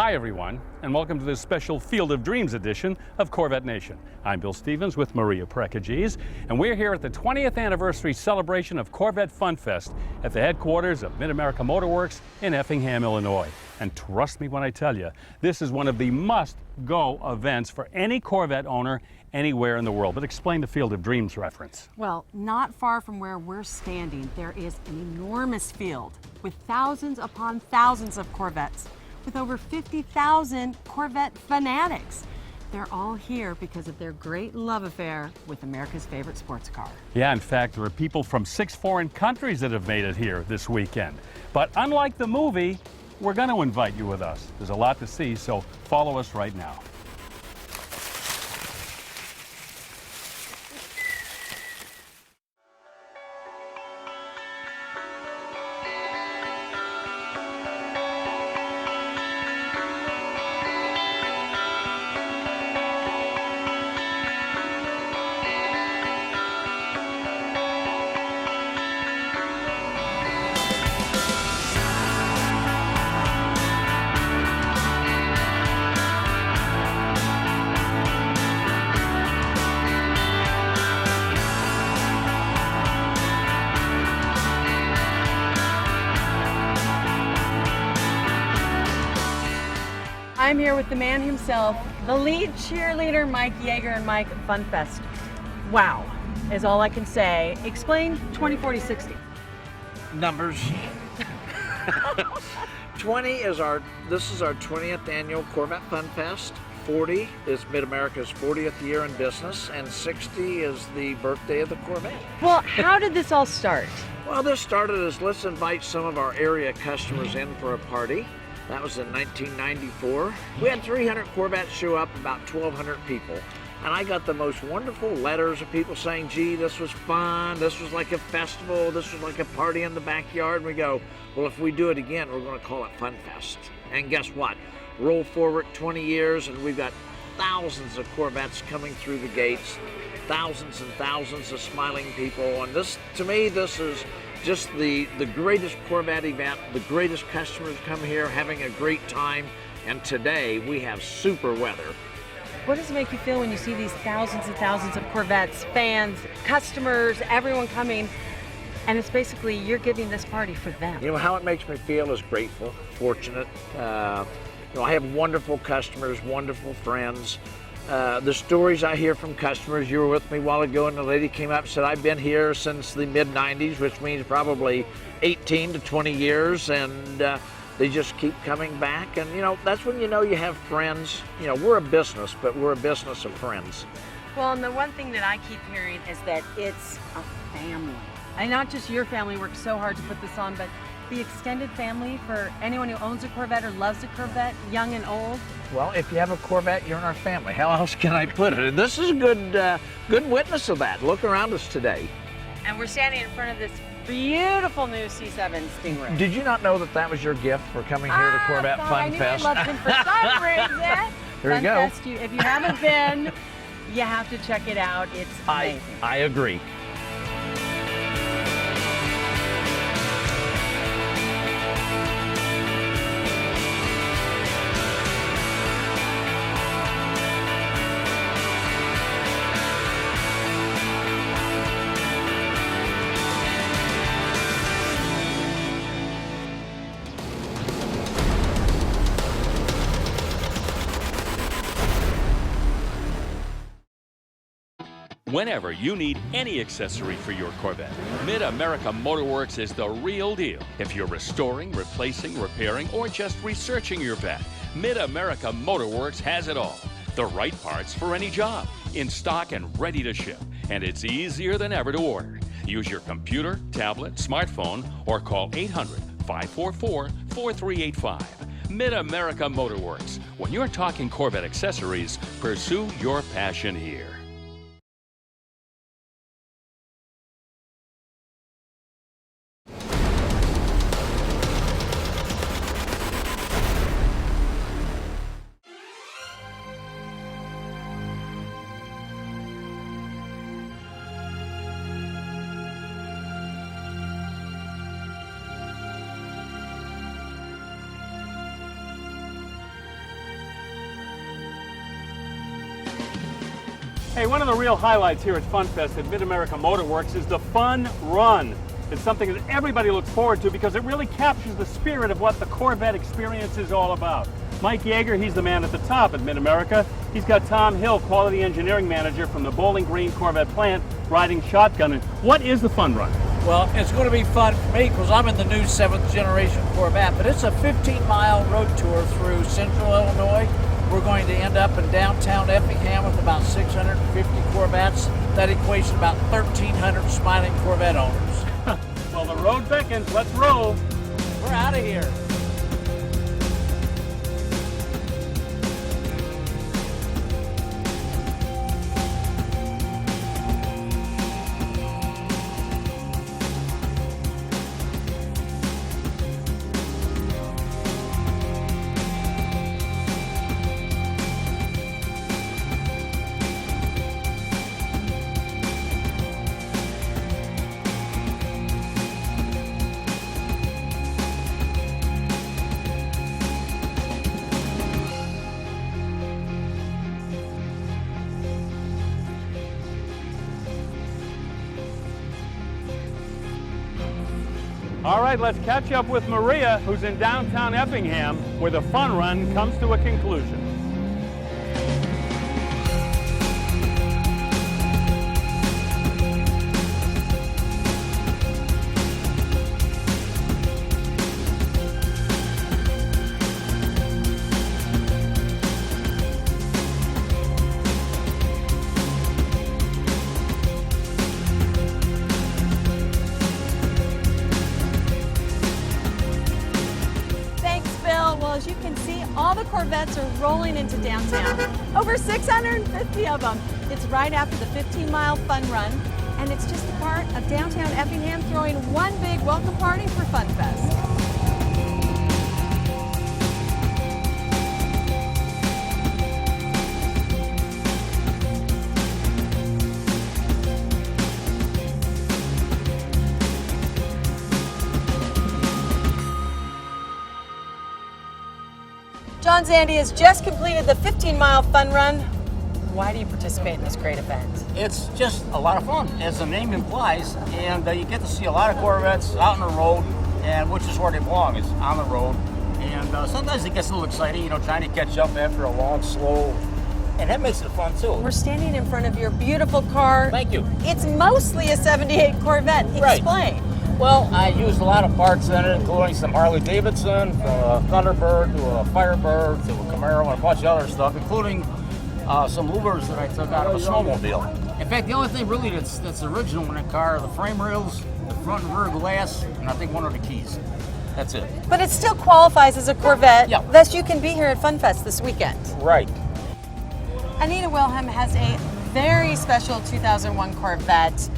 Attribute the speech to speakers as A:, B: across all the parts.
A: Hi everyone, and welcome to this special Field of Dreams edition of Corvette Nation. I'm Bill Stevens with Maria Precages, and we're here at the 20th anniversary celebration of Corvette Funfest at the headquarters of Mid-America Motorworks in Effingham, Illinois. And trust me when I tell you, this is one of the must-go events for any Corvette owner anywhere in the world. But explain the Field of Dreams reference.
B: Well, not far from where we're standing, there is an enormous field with thousands upon thousands of Corvettes, with over 50,000 Corvette fanatics. They're all here because of their great love affair with America's favorite sports car.
A: Yeah, in fact, there are people from 6 foreign countries that have made it here this weekend. But unlike the movie, we're going to invite you with us. There's a lot to see, so follow us right now.
B: I'm here with the man himself, the lead cheerleader, Mike Yeager, and Mike Funfest. Wow, is all I can say. Explain 20-40-60.
C: Numbers. 20 is this is our 20th annual Corvette Funfest. 40 is Mid-America's 40th year in business, and 60 is the birthday of the Corvette.
B: Well, how did this all start?
C: Well, this started as let's invite some of our area customers in for a party. That was in 1994. We had 300 Corvettes show up, about 1,200 people. And I got the most wonderful letters of people saying, gee, this was fun, this was like a festival, this was like a party in the backyard. And we go, well, if we do it again, we're going to call it Funfest. And guess what? Roll forward 20 years and we've got thousands of Corvettes coming through the gates, thousands and thousands of smiling people. And this, to me, this is just the greatest Corvette event. The greatest customers come here having a great time. And today we have super weather.
B: What does it make you feel when you see these thousands and thousands of Corvettes, fans, customers, everyone coming, and it's basically you're giving this party for them?
C: You know, how it makes me feel is grateful, fortunate. You know, I have wonderful customers, wonderful friends. The stories I hear from customers, you were with me a while ago and the lady came up and said, I've been here since the mid-90s, which means probably 18 to 20 years, and they just keep coming back. And you know, that's when you know you have friends. You know, we're a business, but we're a business of friends.
B: Well, and the one thing that I keep hearing is that it's a family. And not just your family worked so hard to put this on, but the extended family for anyone who owns a Corvette or loves a Corvette, young and old.
C: Well, if you have a Corvette, you're in our family. How else can I put it? And this is a good witness of that. Look around us today.
B: And we're standing in front of this beautiful new C7 Stingray.
C: Did you not know that that was your gift for coming here to Corvette Funfest?
B: I knew you loved him for some reason.
C: There you go.
B: If you haven't been, you have to check it out. It's amazing.
C: I agree.
D: Whenever you need any accessory for your Corvette, Mid-America Motorworks is the real deal. If you're restoring, replacing, repairing, or just researching your vet, Mid-America Motorworks has it all. The right parts for any job, in stock and ready to ship. And it's easier than ever to order. Use your computer, tablet, smartphone, or call 800-544-4385. Mid-America Motorworks. When you're talking Corvette accessories, pursue your passion here.
A: Hey, one of the real highlights here at Funfest at Mid-America Motorworks is the Fun Run. It's something that everybody looks forward to because it really captures the spirit of what the Corvette experience is all about. Mike Yeager, he's the man at the top at Mid-America. He's got Tom Hill, Quality Engineering Manager from the Bowling Green Corvette plant, riding shotgun. And what is the Fun Run?
C: Well, it's going to be fun for me because I'm in the new 7th generation Corvette, but it's a 15-mile road tour through central Illinois. We're going to end up in downtown Effingham with about 650 Corvettes. That equates to about 1,300 smiling Corvette owners.
A: Well, the road beckons. Let's roll.
C: We're out of here.
A: All right, let's catch up with Maria, who's in downtown Effingham, where the Fun Run comes to a conclusion.
B: As you can see, all the Corvettes are rolling into downtown. Over 650 of them. It's right after the 15-mile Fun Run, and it's just a part of downtown Effingham throwing one big welcome party for Funfest. John Zandy has just completed the 15-mile Fun Run. Why do you participate in this great event?
E: It's just a lot of fun, as the name implies, and you get to see a lot of Corvettes out on the road, and which is where they belong, is on the road. And sometimes it gets a little exciting, you know, trying to catch up after a long, slow, and that makes it fun too.
B: We're standing in front of your beautiful car.
E: Thank you.
B: It's mostly a 78 Corvette.
E: Right.
B: Explain.
E: Well, I used a lot of parts in it, including some Harley Davidson, from a Thunderbird to a Firebird to a Camaro and a bunch of other stuff, including some louvers that I took out of a snowmobile. In fact, the only thing really that's original in that car are the frame rails, the front and rear glass, and I think one of the keys. That's it.
B: But it still qualifies as a Corvette.
E: Yeah.
B: Thus, you can be here at Funfest this weekend.
E: Right.
B: Anita Wilhelm has a very special 2001 Corvette.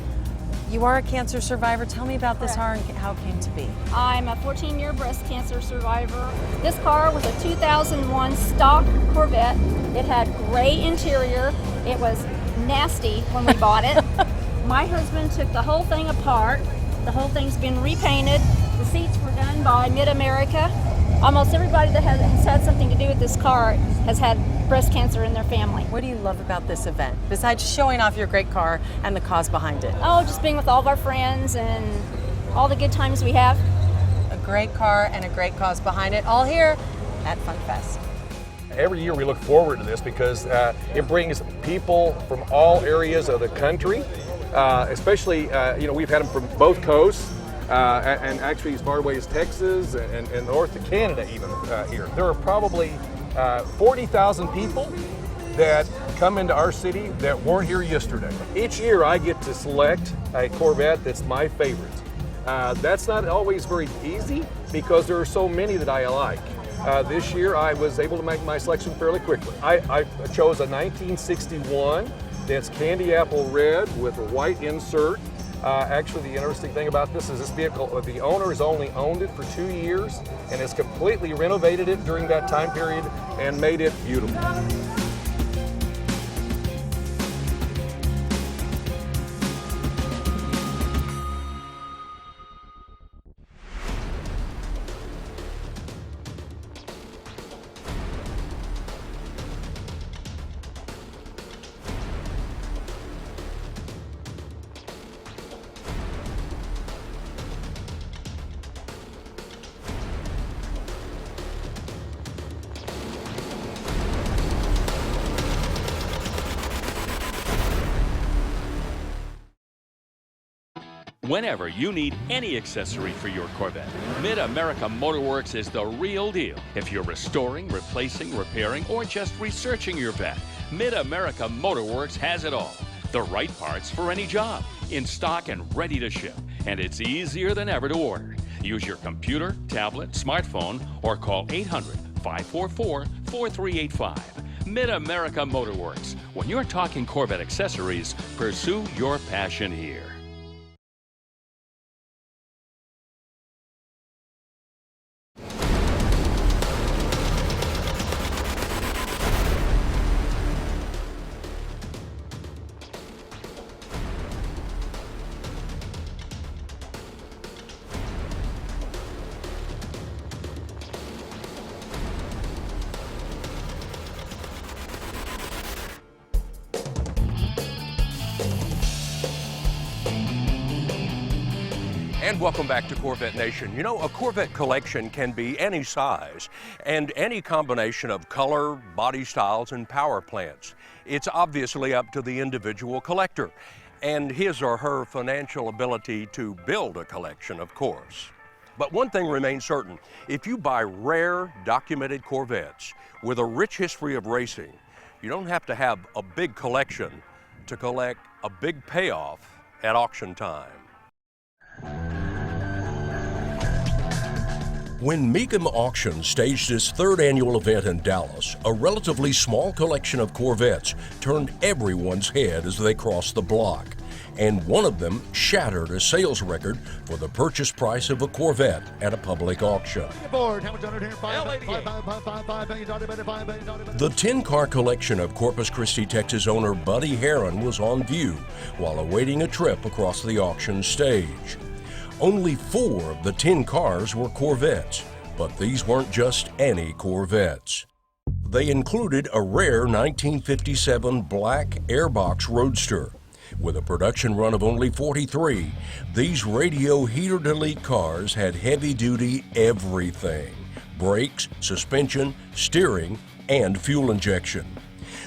B: You are a cancer survivor. Tell me about this car and how it came to be.
F: I'm a 14-year breast cancer survivor. This car was a 2001 stock Corvette. It had gray interior. It was nasty when we bought it. My husband took the whole thing apart. The whole thing's been repainted. The seats were done by Mid-America. Almost everybody that has had something to do with this car has had breast cancer in their family.
B: What do you love about this event, besides showing off your great car and the cause behind it?
F: Oh, just being with all of our friends and all the good times we have.
B: A great car and a great cause behind it, all here at Funfest.
G: Every year we look forward to this because it brings people from all areas of the country, especially, you know, we've had them from both coasts. And actually as far away as Texas and north to Canada even here. There are probably 40,000 people that come into our city that weren't here yesterday. Each year I get to select a Corvette that's my favorite. That's not always very easy because there are so many that I like. This year I was able to make my selection fairly quickly. I chose a 1961 that's candy apple red with a white insert. Actually, the interesting thing about this is this vehicle, the owner has only owned it for 2 years and has completely renovated it during that time period and made it beautiful.
D: Whenever you need any accessory for your Corvette, Mid-America Motorworks is the real deal. If you're restoring, replacing, repairing, or just researching your vet, Mid-America Motorworks has it all. The right parts for any job, in stock and ready to ship. And it's easier than ever to order. Use your computer, tablet, smartphone, or call 800-544-4385. Mid-America Motorworks. When you're talking Corvette accessories, pursue your passion here.
H: And welcome back to Corvette Nation. You know, a Corvette collection can be any size and any combination of color, body styles, and power plants. It's obviously up to the individual collector and his or her financial ability to build a collection, of course. But one thing remains certain: if you buy rare, documented Corvettes with a rich history of racing, you don't have to have a big collection to collect a big payoff at auction time. When Mecum Auction staged its third annual event in Dallas, a relatively small collection of Corvettes turned everyone's head as they crossed the block, and one of them shattered a sales record for the purchase price of a Corvette at a public auction. The 10-car collection of Corpus Christi, Texas owner Buddy Herrin was on view while awaiting a trip across the auction stage. Only 4 of the 10 cars were Corvettes, but these weren't just any Corvettes. They included a rare 1957 black Air-Box Roadster. With a production run of only 43, these radio heater delete cars had heavy-duty everything: brakes, suspension, steering, and fuel injection.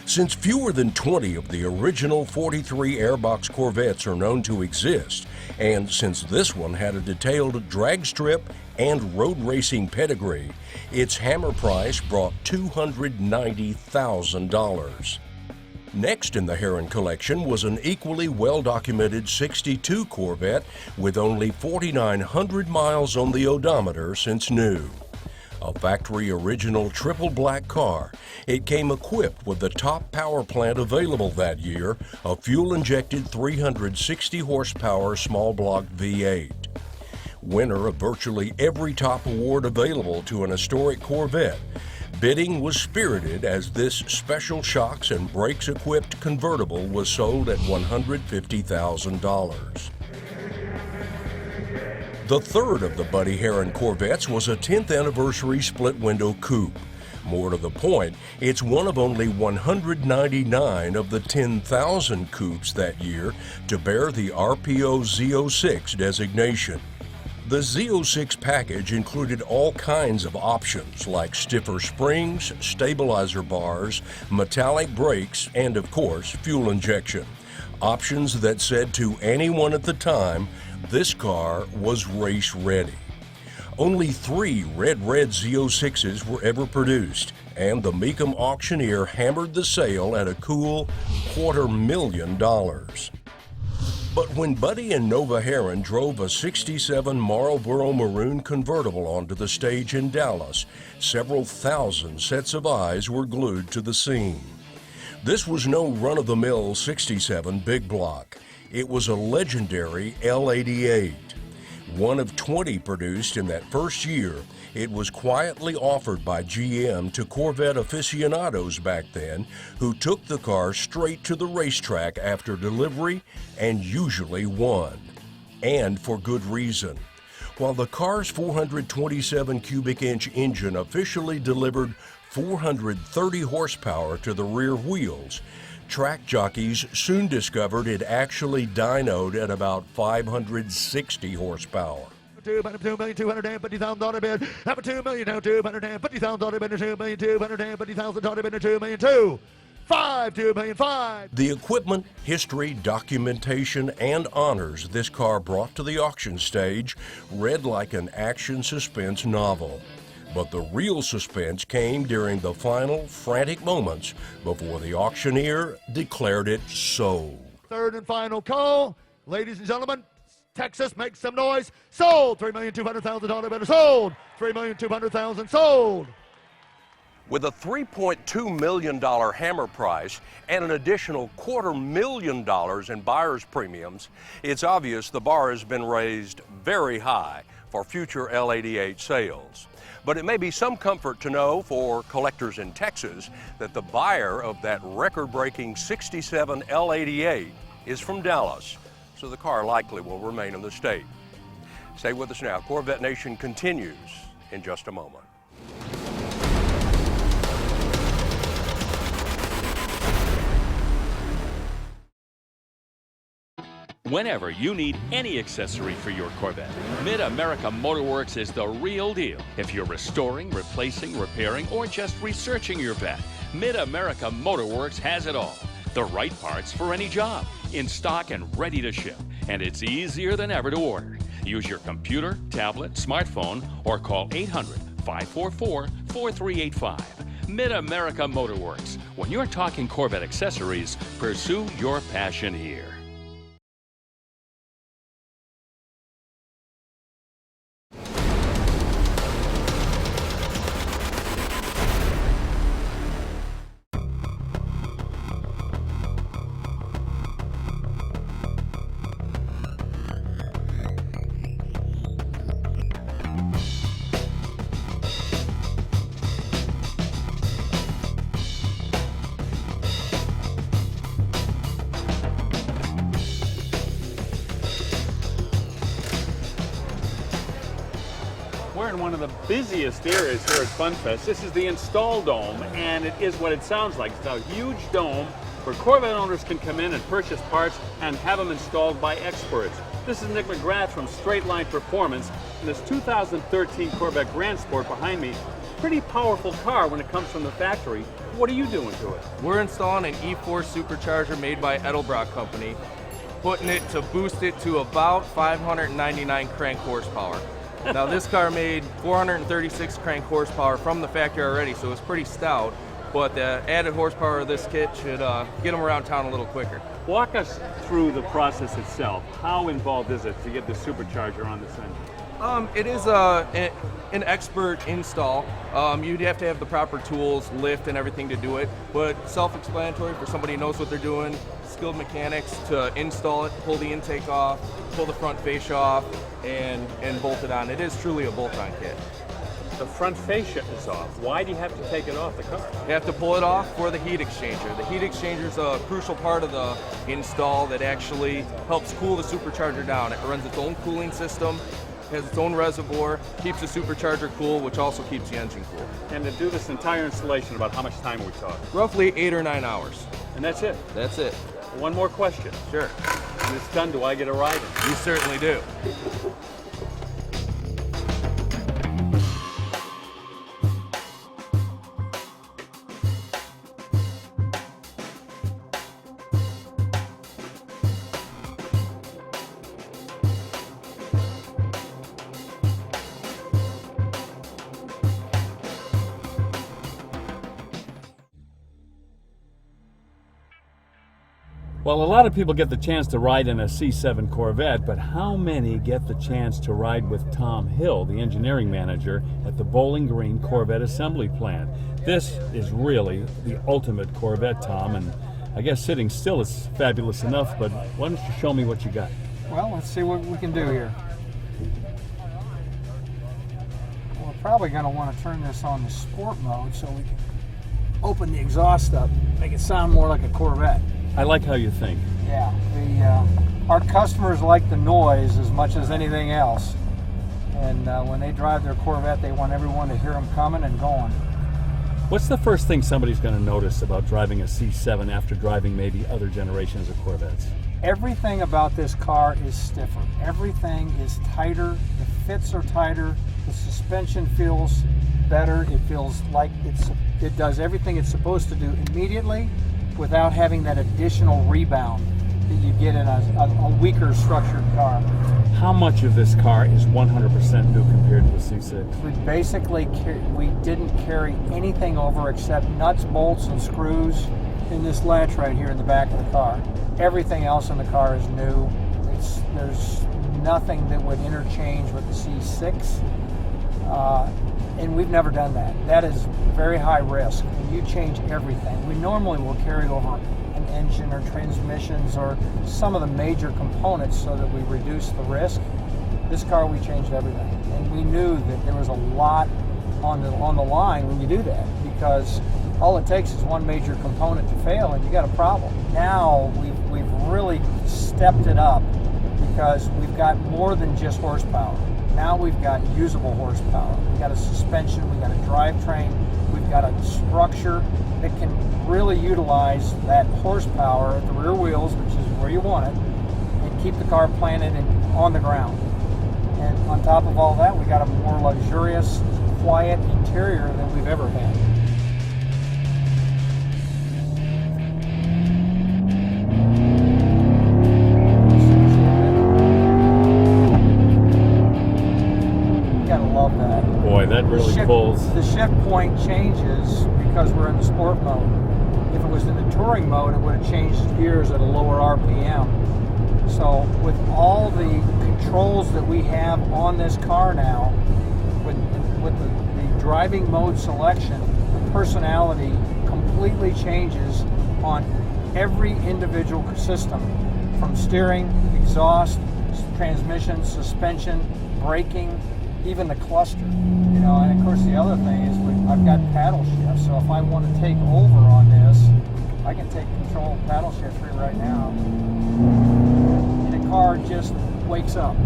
H: Since fewer than 20 of the original 43 Air-Box Corvettes are known to exist, and since this one had a detailed drag strip and road racing pedigree, its hammer price brought $290,000. Next in the Herrin collection was an equally well-documented 62 Corvette with only 4,900 miles on the odometer since new. A factory original triple black car, it came equipped with the top power plant available that year, a fuel-injected 360 horsepower small block V8. Winner of virtually every top award available to an historic Corvette, bidding was spirited as this special shocks and brakes equipped convertible was sold at $150,000. The third of the Buddy Herrin Corvettes was a 10th anniversary split window coupe. More to the point, it's one of only 199 of the 10,000 coupes that year to bear the RPO Z06 designation. The Z06 package included all kinds of options like stiffer springs, stabilizer bars, metallic brakes, and of course, fuel injection. Options that said to anyone at the time, this car was race ready. Only 3 red Z06s were ever produced, and the Mecum auctioneer hammered the sale at a cool $250,000. But when Buddy and Nova Herrin drove a 67 Marlboro Maroon convertible onto the stage in Dallas, several thousand sets of eyes were glued to the scene. This was no run-of-the-mill 67 big block. It was a legendary L-88. One of 20 produced in that first year, it was quietly offered by GM to Corvette aficionados back then, who took the car straight to the racetrack after delivery and usually won. And for good reason. While the car's 427 cubic inch engine officially delivered 430 horsepower to the rear wheels, track jockeys soon discovered it actually dynoed at about 560 horsepower.
I: $2,250,000 bid. Have a $2,250,000 bid. $2,250,000 bid. $2,250,000 bid. $2,250,000 $2 million.
H: The equipment, history, documentation, and honors this car brought to the auction stage read like an action suspense novel. But the real suspense came during the final frantic moments before the auctioneer declared it sold.
I: Third and final call. Ladies and gentlemen, Texas, make some noise. Sold. $3,200,000 better. Sold. $3,200,000 sold.
H: With a $3.2 million hammer price and an additional $250,000 in buyer's premiums, it's obvious the bar has been raised very high for future L-88 sales. But it may be some comfort to know for collectors in Texas that the buyer of that record-breaking 67 L-88 is from Dallas, so the car likely will remain in the state. Stay with us now. Corvette Nation continues in just a moment.
D: Whenever you need any accessory for your Corvette, Mid-America Motorworks is the real deal. If you're restoring, replacing, repairing, or just researching your vet, Mid-America Motorworks has it all. The right parts for any job, in stock and ready to ship. And it's easier than ever to order. Use your computer, tablet, smartphone, or call 800-544-4385. Mid-America Motorworks. When you're talking Corvette accessories, pursue your passion here.
A: We're in one of the busiest areas here at Funfest. This is the install dome, and it is what it sounds like. It's a huge dome where Corvette owners can come in and purchase parts and have them installed by experts. This is Nick McGrath from Straight Line Performance, and this 2013 Corvette Grand Sport behind me. Pretty powerful car when it comes from the factory. What are you doing to it?
J: We're installing an E4 supercharger made by Edelbrock Company, putting it to boost it to about 599 crank horsepower. Now this car made 436 crank horsepower from the factory already, so it's pretty stout, but the added horsepower of this kit should get them around town a little quicker.
A: Walk us through the process itself. How involved is it to get the supercharger on this engine?
J: It is an expert install. You'd have to have the proper tools, lift, and everything to do it, but self-explanatory for somebody who knows what they're doing. Skilled mechanics to install it, pull the intake off, pull the front fascia off, and bolt it on. It is truly a bolt-on kit.
A: The front fascia is off. Why do you have to take it off the car?
J: You have to pull it off for the heat exchanger. The heat exchanger is a crucial part of the install that actually helps cool the supercharger down. It runs its own cooling system, has its own reservoir, keeps the supercharger cool, which also keeps the engine cool.
A: And to do this entire installation, about how much time are we talking?
J: Roughly 8 or 9 hours.
A: And that's it?
J: That's it.
A: One more question.
J: Sure.
A: When it's done, do I get a ride in?
J: You certainly do.
A: Well, a lot of people get the chance to ride in a C7 Corvette, but how many get the chance to ride with Tom Hill, the engineering manager at the Bowling Green Corvette assembly plant? This is really the ultimate Corvette, Tom, and I guess sitting still is fabulous enough, but why don't you show me what you got?
K: Well, let's see what we can do here. We're probably going to want to turn this on the sport mode so we can open the exhaust up, make it sound more like a Corvette.
A: I like how you think.
K: Yeah, our customers like the noise as much as anything else. And when they drive their Corvette, they want everyone to hear them coming and going.
A: What's the first thing somebody's going to notice about driving a C7 after driving maybe other generations of Corvettes?
K: Everything about this car is stiffer. Everything is tighter. The fits are tighter. The suspension feels better. It feels like it does everything it's supposed to do immediately. without having that additional rebound that you get in a weaker structured car.
A: How much of this car is 100% new compared to the C6?
K: We basically we didn't carry anything over except nuts, bolts, and screws in this latch right here in the back of the car. Everything else in the car is new. There's nothing that would interchange with the C6, and we've never done that. That is very high risk, and you change everything. We normally will carry over an engine or transmissions or some of the major components so that we reduce the risk. This car, we changed everything, and we knew that there was a lot on the line when you do that, because all it takes is one major component to fail and you got a problem. Now we've really stepped it up because we've got more than just horsepower. Now we've got usable horsepower. We've got a suspension, we've got a drivetrain, we've got a structure that can really utilize that horsepower at the rear wheels, which is where you want it, and keep the car planted and on the ground. And on top of all that, we got a more luxurious, quiet interior than we've ever had.
A: Boy, that really pulls.
K: The shift point changes because we're in the sport mode. If it was in the touring mode, it would have changed gears at a lower RPM. So with all the controls that we have on this car now, with the driving mode selection, the personality completely changes on every individual system, from steering, exhaust, transmission, suspension, braking, even the cluster, you know. And of course the other thing is I've got paddle shift, so if I want to take over on this, I can take control of paddle shift right now, and the car just wakes up,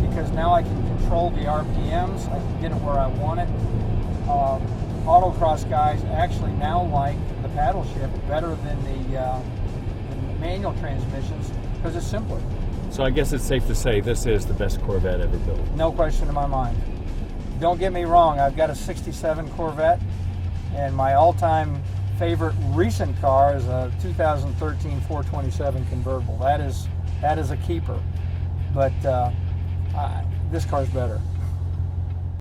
K: because now I can control the RPMs, I can get it where I want it. Autocross guys actually now like the paddle shift better than the manual transmissions because it's simpler.
A: So I guess it's safe to say this is the best Corvette ever built. No question in my mind.
K: Don't get me wrong, I've got a 67 Corvette, and my all-time favorite recent car is a 2013 427 convertible. That is a keeper, but this car's better.